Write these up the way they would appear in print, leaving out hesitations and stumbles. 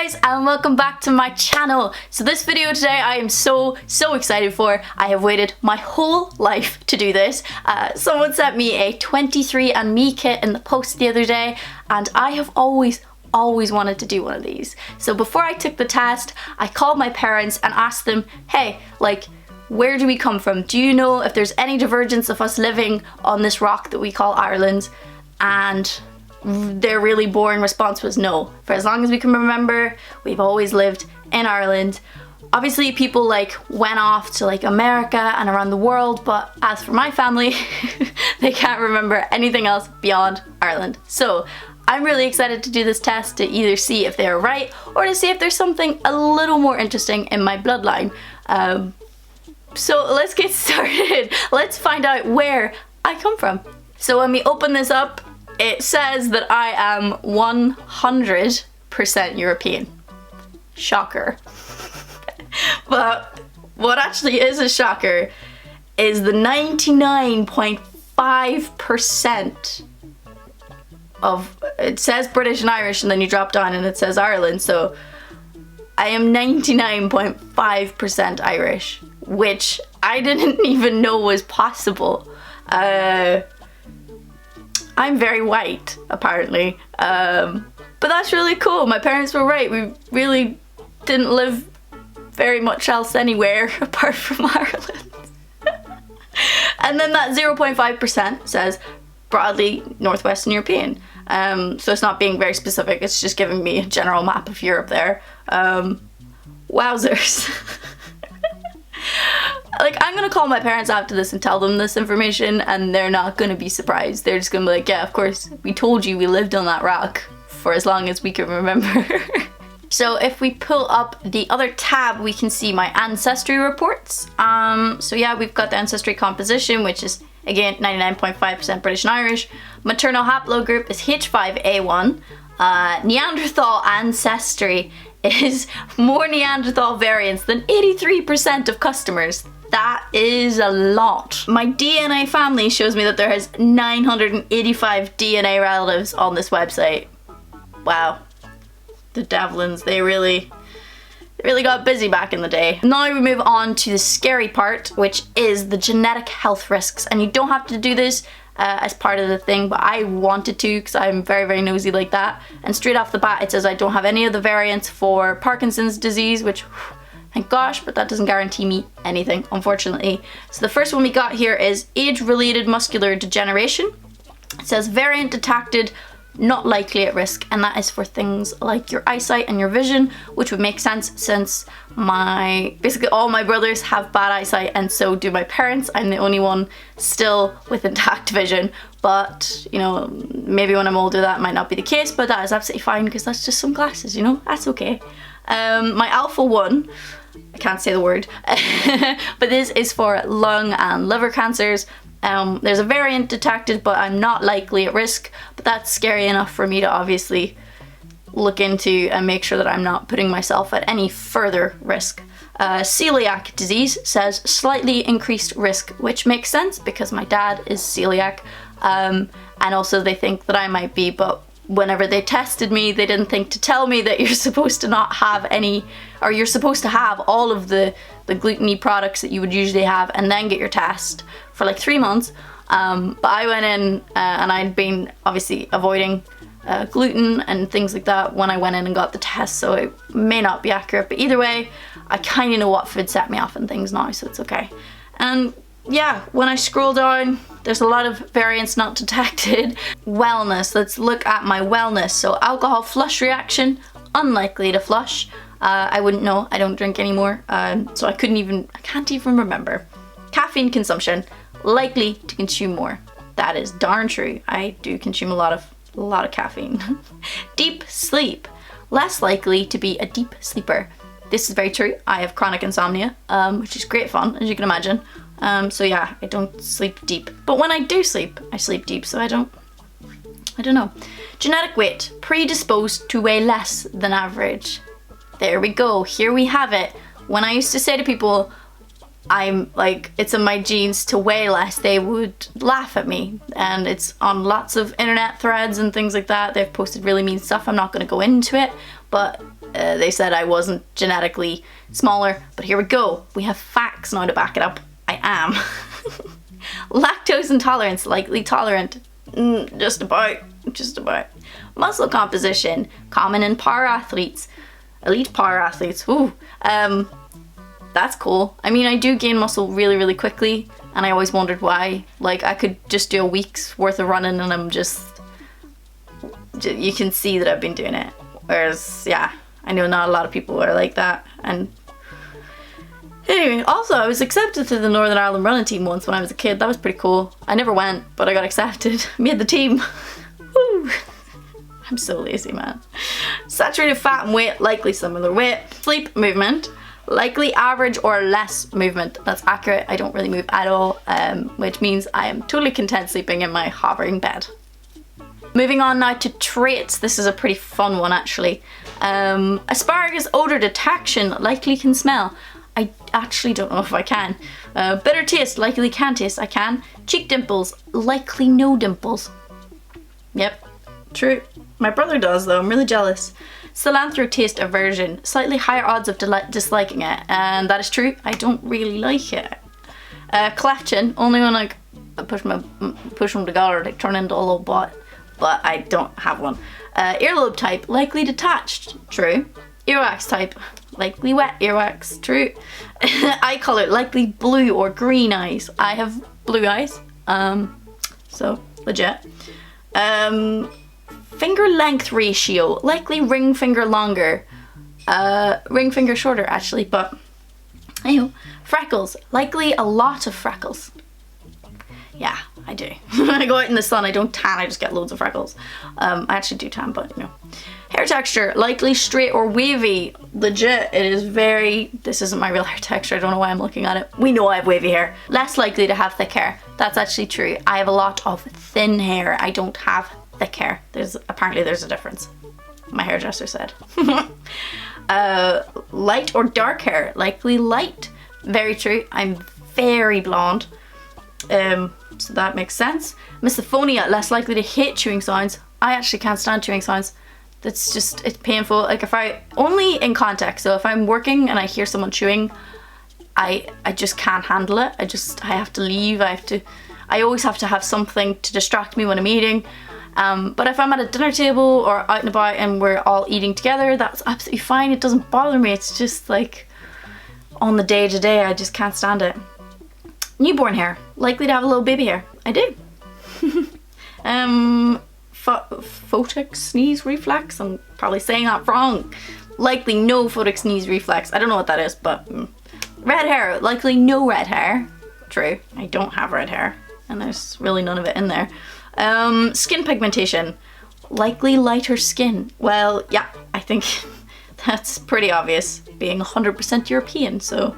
guys, and welcome back to my channel. So this video today I am so excited for. I have waited my whole life to do this. Someone sent me a 23andMe kit in the post the other day, and I have always wanted to do one of these. So before I took the test, I called my parents and asked them, hey, like, where do we come from? Do you know if there's any divergence of us living on this rock that we call Ireland? And their really boring response was no. For as long as we can remember, we've always lived in Ireland. Obviously people like went off to like America and around the world, but as for my family, they can't remember anything else beyond Ireland. So I'm really excited to do this test to either see if they're right or to see if there's something a little more interesting in my bloodline. So let's get started. Let's find out where I come from. So when we open this up, it says that I am 100% European. Shocker. But what actually is a shocker is the 99.5% of, it says British and Irish and then you drop down and it says Ireland, so I am 99.5% Irish, which I didn't even know was possible. I'm very white, apparently, but that's really cool. My parents were right. We really didn't live very much else anywhere apart from Ireland. And then that 0.5% says broadly Northwestern European. So it's not being very specific, it's just giving me a general map of Europe there. Wowzers. Like, I'm gonna call my parents after this and tell them this information, and they're not gonna be surprised. They're just gonna be like, yeah, of course, we told you we lived on that rock for as long as we can remember. So if we pull up the other tab, we can see my ancestry reports. So yeah, we've got the ancestry composition, which is, again, 99.5% British and Irish. Maternal haplogroup is H5A1. Neanderthal ancestry is more Neanderthal variants than 83% of customers. That is a lot. My DNA family shows me that there is 985 DNA relatives on this website. Wow. The Devlins, they really got busy back in the day. Now we move on to the scary part, which is the genetic health risks. And you don't have to do this as part of the thing, but I wanted to because I'm very nosy like that. And straight off the bat it says I don't have any of the variants for Parkinson's disease, which thank gosh, but that doesn't guarantee me anything, unfortunately. So the first one we got here is age-related muscular degeneration. It says variant detected, not likely at risk, and that is for things like your eyesight and your vision, which would make sense since basically all my brothers have bad eyesight and so do my parents. I'm the only one still with intact vision, but you know, maybe when I'm older that might not be the case, but that is absolutely fine because that's just some glasses, you know, that's okay. My alpha 1, I can't say the word, but this is for lung and liver cancers. There's a variant detected, but I'm not likely at risk, but that's scary enough for me to obviously look into and make sure that I'm not putting myself at any further risk. Celiac disease says slightly increased risk, which makes sense because my dad is celiac, and also they think that I might be, but whenever they tested me, they didn't think to tell me that you're supposed to not have any, or you're supposed to have all of the gluten-y products that you would usually have and then get your test for like 3 months. But I went in and I'd been obviously avoiding gluten and things like that when I went in and got the test, so it may not be accurate, but either way, I kind of know what food set me off and things now, so it's okay. And yeah, when I scroll down, there's a lot of variants not detected. Wellness, let's look at my wellness. So alcohol flush reaction, unlikely to flush. I wouldn't know, I don't drink anymore, so I can't even remember. Caffeine consumption, likely to consume more. That is darn true. I do consume a lot of caffeine. Deep sleep, less likely to be a deep sleeper. This is very true. I have chronic insomnia, which is great fun, as you can imagine. So yeah, I don't sleep deep. But when I do sleep, I sleep deep, so I don't know. Genetic weight, predisposed to weigh less than average. There we go, here we have it. When I used to say to people, I'm like, it's in my genes to weigh less, they would laugh at me. And it's on lots of internet threads and things like that. They've posted really mean stuff. I'm not going to go into it, but they said I wasn't genetically smaller. But here we go. We have facts now to back it up. I am. Lactose intolerance, likely tolerant. Just about. Muscle composition, common in power athletes. Elite power athletes. Ooh. That's cool. I mean, I do gain muscle really, really quickly, and I always wondered why. Like, I could just do a week's worth of running and I'm just, you can see that I've been doing it. Whereas, yeah, I know not a lot of people are like that. And anyway, also, I was accepted to the Northern Ireland running team once when I was a kid. That was pretty cool. I never went, but I got accepted. Made the team. Woo! I'm so lazy, man. Saturated fat and weight, likely similar weight. Sleep, movement. Likely average or less movement. That's accurate. I don't really move at all, which means I am totally content sleeping in my hovering bed. Moving on now to traits. This is a pretty fun one, actually. Asparagus odor detection, likely can smell. I actually don't know if I can. Bitter taste, likely can taste. I can. Cheek dimples, likely no dimples. Yep, true. My brother does though, I'm really jealous. Cilantro taste aversion, slightly higher odds of disliking it, and that is true. I don't really like it. Collection, only when I push them together, they turn into a little bot, but I don't have one. Earlobe type, likely detached, true. Earwax type, likely wet earwax, true. Eye color, likely blue or green eyes. I have blue eyes, so legit. Finger length ratio, likely ring finger longer, ring finger shorter actually, but anyway. Freckles, likely a lot of freckles. Yeah, I do. When I go out in the sun, I don't tan, I just get loads of freckles. I actually do tan, but you know. Hair texture, likely straight or wavy. Legit, it is very, this isn't my real hair texture, I don't know why I'm looking at it. We know I have wavy hair. Less likely to have thick hair. That's actually true. I have a lot of thin hair. I don't have thick hair. Apparently there's a difference. My hairdresser said. Light or dark hair, likely light. Very true. I'm very blonde. So that makes sense. Misophonia, less likely to hate chewing sounds. I actually can't stand chewing sounds. It's painful. Like if only in context. So if I'm working and I hear someone chewing, I just can't handle it. I have to leave. I always have to have something to distract me when I'm eating. But if I'm at a dinner table or out and about and we're all eating together, that's absolutely fine. It doesn't bother me. It's just like on the day to day, I just can't stand it. Newborn hair, likely to have a little baby hair. I do. Photic sneeze reflex. I'm probably saying that wrong. Likely no photic sneeze reflex. I don't know what that is, but red hair, likely no red hair. True. I don't have red hair, and there's really none of it in there. Skin pigmentation, likely lighter skin. Well, yeah, I think that's pretty obvious, being 100% European, so.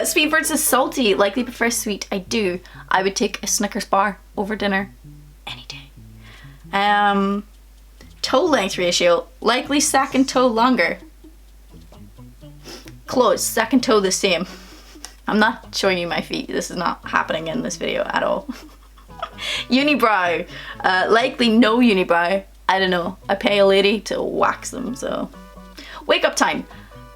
Sweet versus salty, likely prefer sweet. I do. I would take a Snickers bar over dinner any day. Toe length ratio, likely second toe longer. Close, second toe the same. I'm not showing you my feet. This is not happening in this video at all. Unibrow, likely no unibrow. I don't know. I pay a lady to wax them, so. Wake up time,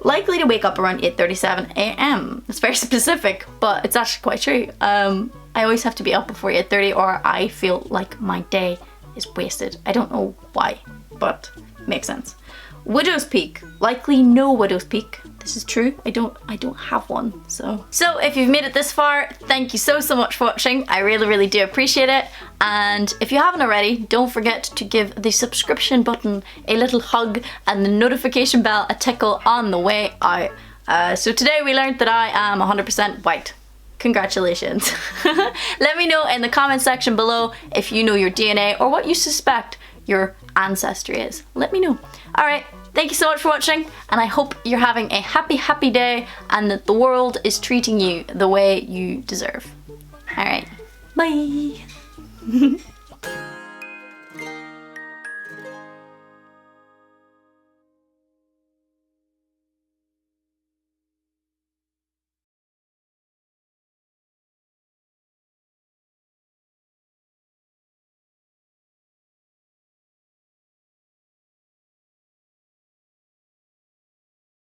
likely to wake up around 8:37 a.m. It's very specific, but it's actually quite true. I always have to be up before 8:30 or I feel like my day is wasted. I don't know why, but it makes sense. Widow's peak, likely no widow's peak. This is true. I don't have one. So if you've made it this far, thank you so much for watching. I really do appreciate it. And if you haven't already, don't forget to give the subscription button a little hug and the notification bell a tickle on the way out. So today we learned that I am 100% white. Congratulations. Let me know in the comment section below if you know your DNA or what you suspect your ancestry is. Let me know. Alright, thank you so much for watching, and I hope you're having a happy day and that the world is treating you the way you deserve. Alright, bye!